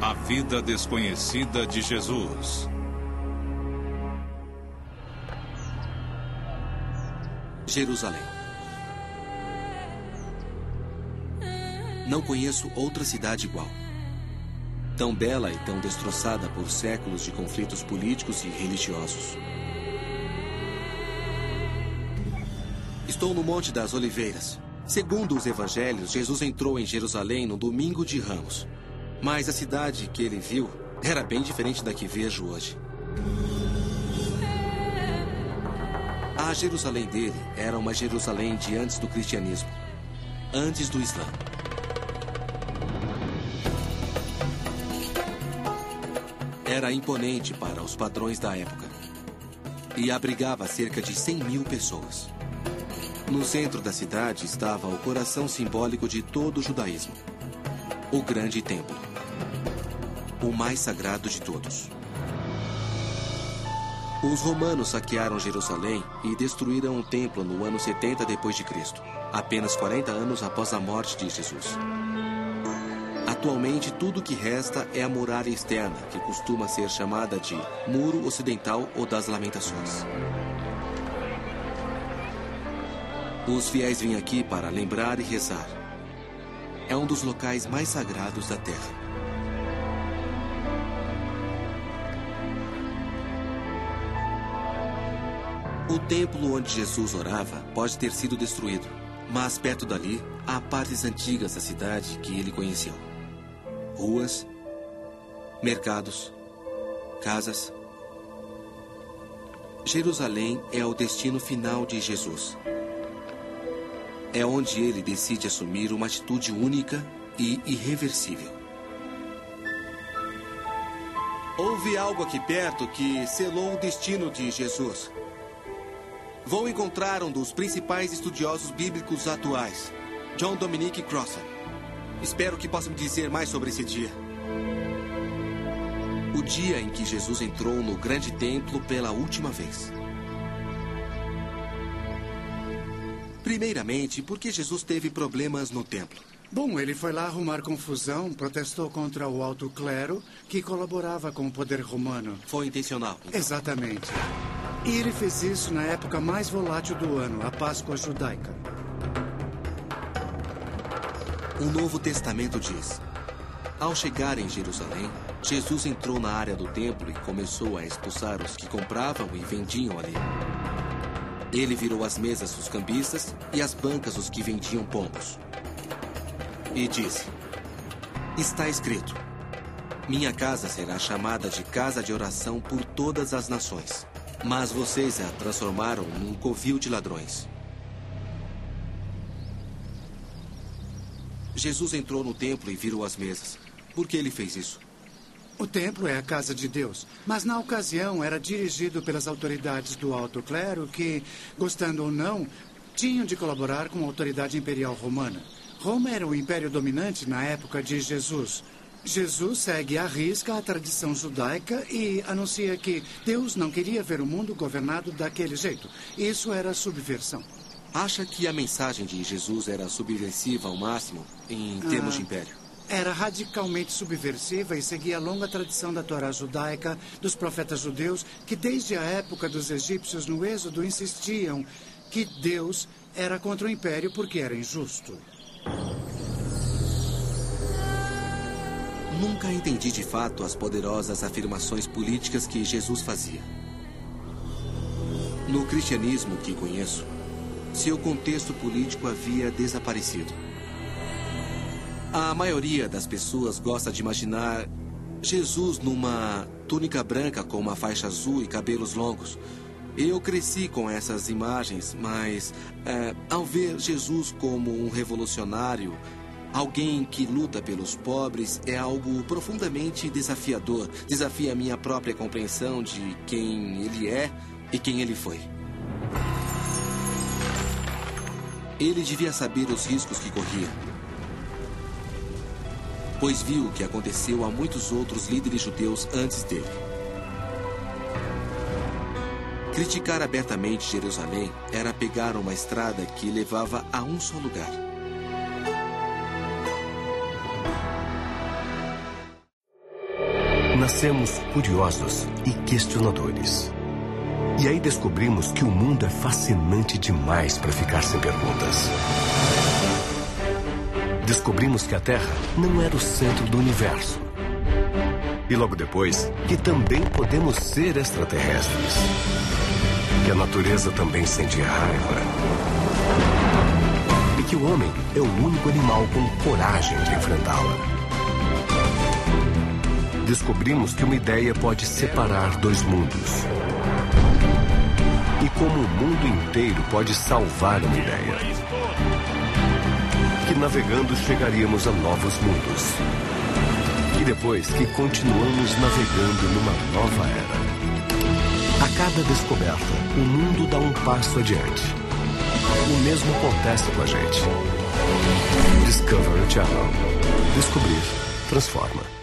A vida desconhecida de Jesus. Jerusalém. Não conheço outra cidade igual. Tão bela e tão destroçada por séculos de conflitos políticos e religiosos. Estou no Monte das Oliveiras. Segundo os evangelhos, Jesus entrou em Jerusalém no domingo de Ramos. Mas a cidade que ele viu era bem diferente da que vejo hoje. A Jerusalém dele era uma Jerusalém de antes do cristianismo, antes do Islã. Era imponente para os padrões da época e abrigava cerca de 100.000 pessoas. No centro da cidade estava o coração simbólico de todo o judaísmo, o grande templo, o mais sagrado de todos. Os romanos saquearam Jerusalém e destruíram o templo no ano 70 d.C., apenas 40 anos após a morte de Jesus. Atualmente, tudo o que resta é a muralha externa, que costuma ser chamada de Muro Ocidental ou das Lamentações. Os fiéis vêm aqui para lembrar e rezar. É um dos locais mais sagrados da Terra. O templo onde Jesus orava pode ter sido destruído, mas perto dali há partes antigas da cidade que ele conheceu. Ruas, mercados, casas. Jerusalém é o destino final de Jesus. É onde ele decide assumir uma atitude única e irreversível. Houve algo aqui perto que selou o destino de Jesus. Vou encontrar um dos principais estudiosos bíblicos atuais, John Dominic Crossan. Espero que possa me dizer mais sobre esse dia. O dia em que Jesus entrou no grande templo pela última vez. Primeiramente, porque Jesus teve problemas no templo. Bom, ele foi lá arrumar confusão, protestou contra o alto clero, que colaborava com o poder romano. Foi intencional. Então. Exatamente. E ele fez isso na época mais volátil do ano, a Páscoa judaica. O Novo Testamento diz: ao chegar em Jerusalém, Jesus entrou na área do templo e começou a expulsar os que compravam e vendiam ali. Ele virou as mesas dos cambistas e as bancas dos que vendiam pombos. E disse: está escrito, minha casa será chamada de casa de oração por todas as nações. Mas vocês a transformaram num covil de ladrões. Jesus entrou no templo e virou as mesas. Por que ele fez isso? O templo é a casa de Deus, mas na ocasião era dirigido pelas autoridades do alto clero que, gostando ou não, tinham de colaborar com a autoridade imperial romana. Roma era o império dominante na época de Jesus. Jesus segue à risca a tradição judaica e anuncia que Deus não queria ver o mundo governado daquele jeito. Isso era subversão. Acha que a mensagem de Jesus era subversiva ao máximo em termos de império? Era radicalmente subversiva e seguia a longa tradição da Torá judaica, dos profetas judeus, que desde a época dos egípcios no Êxodo insistiam que Deus era contra o império porque era injusto. Nunca entendi de fato as poderosas afirmações políticas que Jesus fazia. No cristianismo que conheço, seu contexto político havia desaparecido. A maioria das pessoas gosta de imaginar Jesus numa túnica branca com uma faixa azul e cabelos longos. Eu cresci com essas imagens, mas ao ver Jesus como um revolucionário, alguém que luta pelos pobres, é algo profundamente desafiador. Desafia a minha própria compreensão de quem ele é e quem ele foi. Ele devia saber os riscos que corria, pois viu o que aconteceu a muitos outros líderes judeus antes dele. Criticar abertamente Jerusalém era pegar uma estrada que levava a um só lugar. Nascemos curiosos e questionadores. E aí descobrimos que o mundo é fascinante demais para ficar sem perguntas. Descobrimos que a Terra não era o centro do universo. E logo depois, que também podemos ser extraterrestres. Que a natureza também sente raiva. E que o homem é o único animal com coragem de enfrentá-la. Descobrimos que uma ideia pode separar dois mundos. E como o mundo inteiro pode salvar uma ideia. Que navegando chegaríamos a novos mundos. E depois que continuamos navegando numa nova era. A cada descoberta, o mundo dá um passo adiante. O mesmo acontece com a gente. Discovery Channel. Descobrir transforma.